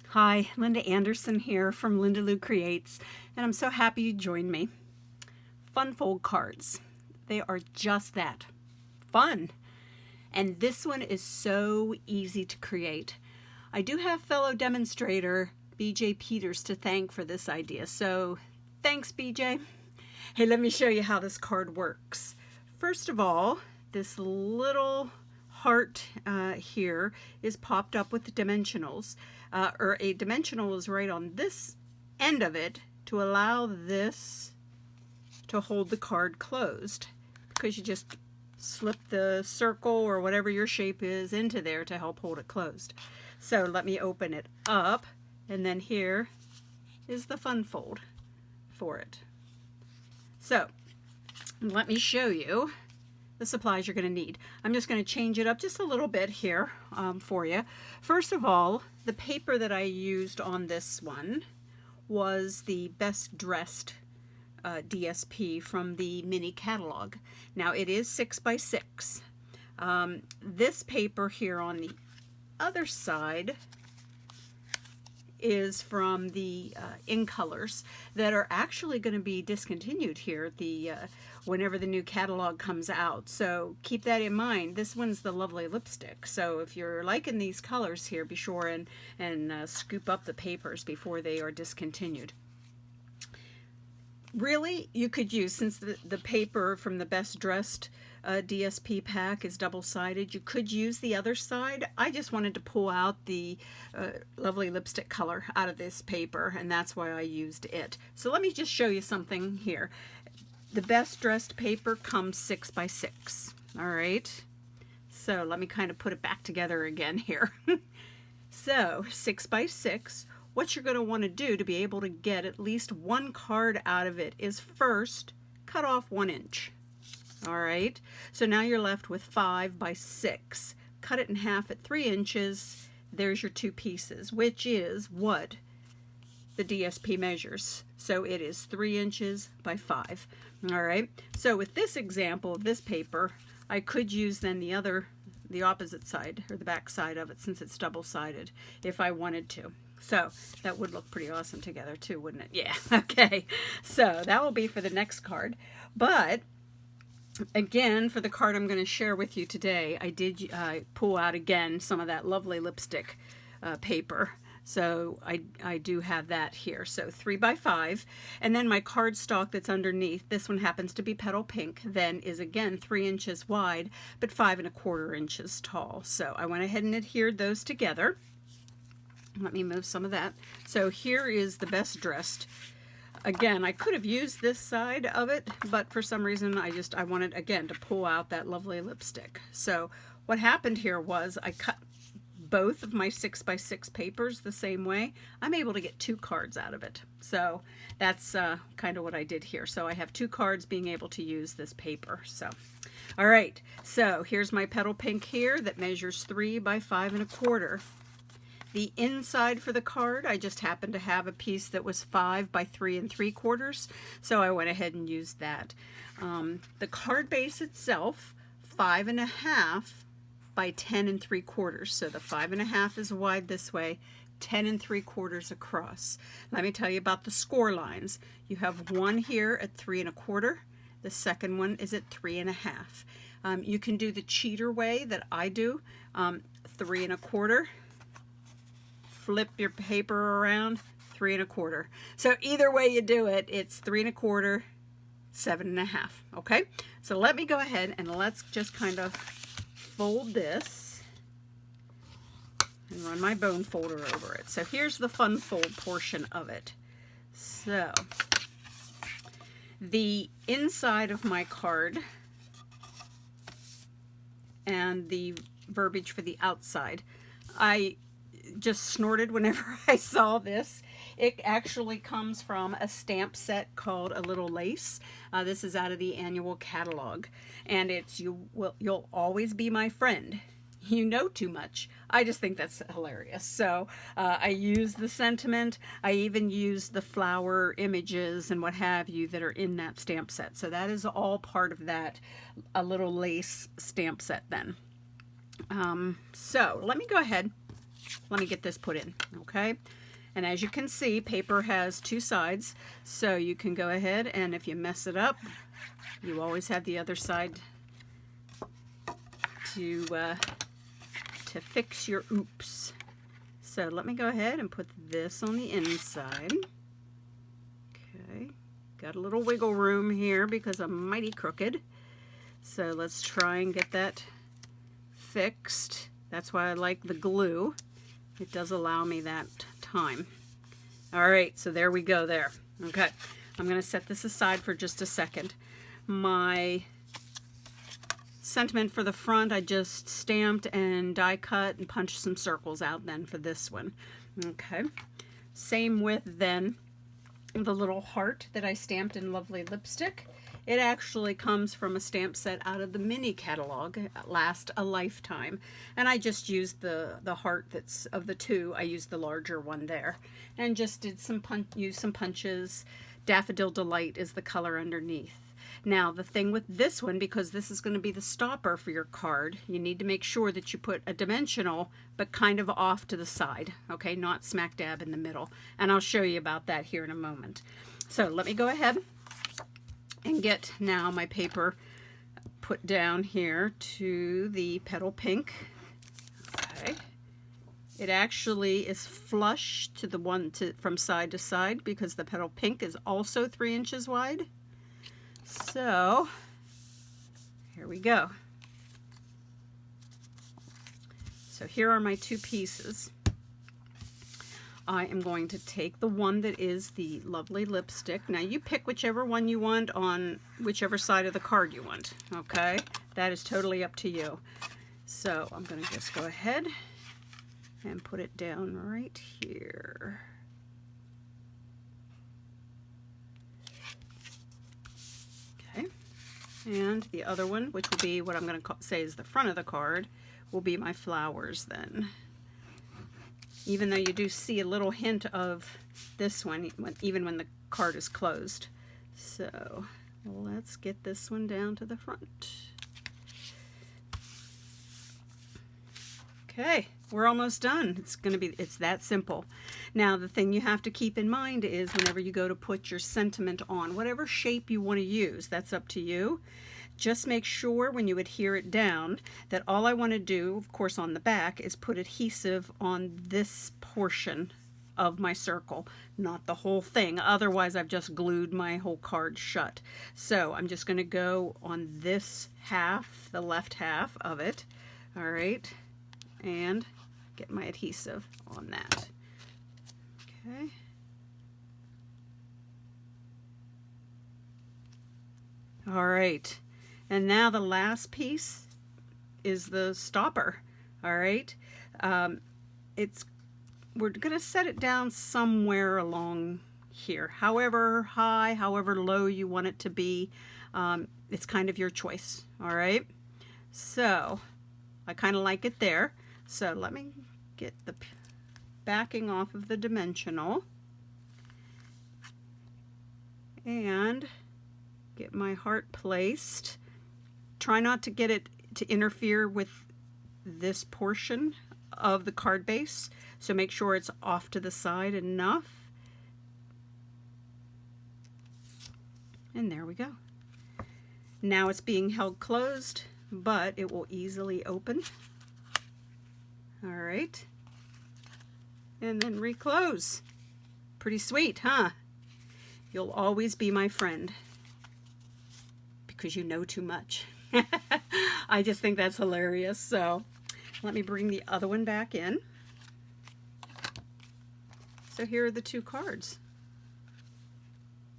Hi, Linda Anderson here from Linda Lou Creates, and I'm so happy you joined me. Fun fold cards. They are just that, fun. And this one is so easy to create. I do have fellow demonstrator BJ Peters to thank for this idea, so thanks BJ. Hey, let me show you how this card works. First of all, this little heart here is popped up with the dimensionals, or a dimensional is right on this end of it to allow this to hold the card closed, because you just slip the circle or whatever your shape is into there to help hold it closed. So let me open it up, and then here is the fun fold for it. So let me show you the supplies you're going to need. I'm just going to change it up just a little bit here for you. First of all, the paper that I used on this one was the Best Dressed DSP from the mini catalog. Now it is 6 by 6. This paper here on the other side is from the In Colors that are actually going to be discontinued here at the whenever the new catalog comes out. So keep that in mind. This one's the Lovely Lipstick. So if you're liking these colors here, be sure and scoop up the papers before they are discontinued. Really, you could use, since the paper from the Best Dressed DSP pack is double-sided, you could use the other side. I just wanted to pull out the Lovely Lipstick color out of this paper, and that's why I used it. So let me just show you something here. The Best Dressed paper comes 6 by 6. All right. So let me kind of put it back together again here. So 6 by 6. What you're going to want to do to be able to get at least one card out of it is first cut off 1 inch. All right, so now you're left with 5 by 6. Cut it in half at 3 inches. There's your 2 pieces, which is what the DSP measures. So it is 3 inches by 5. All right, so with this example of this paper, I could use then the opposite side, or the back side of it, since it's double-sided, if I wanted to. So that would look pretty awesome together too, wouldn't it? Yeah, okay. So that will be for the next card. But again, for the card I'm going to share with you today, I did pull out again some of that Lovely Lipstick paper. So I do have that here. So 3 by 5. And then my cardstock that's underneath, this one happens to be Petal Pink, then is again 3 inches wide, but 5 1/4 inches tall. So I went ahead and adhered those together. Let me move some of that. So here is the Best Dressed. Again, I could have used this side of it, but for some reason I wanted, again, to pull out that Lovely Lipstick. So what happened here was I cut both of my 6 by 6 papers the same way. I'm able to get 2 cards out of it. So that's kind of what I did here. So I have 2 cards being able to use this paper. So, all right. So here's my Petal Pink here that measures 3 by 5 1/4. The inside for the card, I just happened to have a piece that was 5 by 3 3/4, so I went ahead and used that. The card base itself, 5 1/2 by 10 3/4, so the 5 1/2 is wide this way, 10 3/4 across. Let me tell you about the score lines. You have one here at 3 1/4. The second one is at 3 1/2. You can do the cheater way that I do, 3 1/4. Flip your paper around, 3 1/4. So either way you do it, it's 3 1/4, 7 1/2. Okay, so let me go ahead and let's just kind of fold this and run my bone folder over it. So here's the fun fold portion of it. So the inside of my card and the verbiage for the outside, I just snorted whenever I saw this. It actually comes from a stamp set called A Little Lace. This is out of the annual catalog, and it's You'll Always Be My Friend. You know too much. I just think that's hilarious. So I use the sentiment. I even use the flower images and what have you that are in that stamp set. So that is all part of that A Little Lace stamp set then. So let me go ahead let me get this put in, okay? And as you can see, paper has two sides, so you can go ahead and if you mess it up, you always have the other side to fix your oops. So let me go ahead and put this on the inside. Okay, got a little wiggle room here because I'm mighty crooked. So let's try and get that fixed. That's why I like the glue. It does allow me that time. All right, so there we go there. Okay, I'm going to set this aside for just a second. My sentiment for the front, I just stamped and die cut and punched some circles out then for this one. Okay, same with then the little heart that I stamped in Lovely Lipstick. It actually comes from a stamp set out of the mini catalog, Last a Lifetime. And I just used the heart that's of the two. I used the larger one there. And just did used some punches. Daffodil Delight is the color underneath. Now the thing with this one, because this is going to be the stopper for your card, you need to make sure that you put a dimensional, but kind of off to the side, okay? Not smack dab in the middle. And I'll show you about that here in a moment. So let me go ahead and get now my paper put down here to the petal pink. Okay. It actually is flush to the one from side to side because the petal pink is also 3 inches wide. So here we go. So here are my two pieces. I am going to take the one that is the Lovely Lipstick. Now you pick whichever one you want on whichever side of the card you want, okay? That is totally up to you. So I'm going to just go ahead and put it down right here. Okay. And the other one, which will be what I'm going to say is the front of the card, will be my flowers then. Even though you do see a little hint of this one, even when the card is closed. So let's get this one down to the front. Okay, we're almost done. It's that simple. Now the thing you have to keep in mind is whenever you go to put your sentiment on, whatever shape you want to use, that's up to you. Just make sure when you adhere it down that all I want to do, of course on the back, is put adhesive on this portion of my circle, not the whole thing. Otherwise I've just glued my whole card shut. So I'm just going to go on this half, the left half of it, all right, and get my adhesive on that. Okay. All right. And now the last piece is the stopper, all right? We're gonna set it down somewhere along here. However high, however low you want it to be, it's kind of your choice, all right? So I kind of like it there. So let me get the backing off of the dimensional and get my heart placed. Try not to get it to interfere with this portion of the card base, so make sure it's off to the side enough. And there we go. Now it's being held closed, but it will easily open. All right. And then reclose. Pretty sweet, huh? You'll always be my friend because you know too much. I just think that's hilarious. So let me bring the other one back in. So here are the two cards.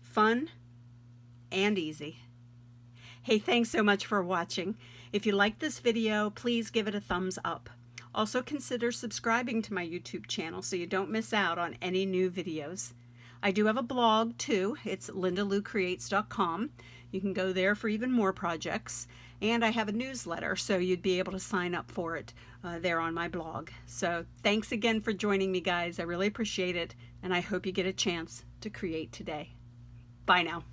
Fun and easy. Hey, thanks so much for watching. If you like this video, please give it a thumbs up. Also consider subscribing to my YouTube channel so you don't miss out on any new videos. I do have a blog too. It's lindaloucreates.com. You can go there for even more projects. And I have a newsletter, so you'd be able to sign up for it there on my blog. So thanks again for joining me, guys. I really appreciate it, and I hope you get a chance to create today. Bye now.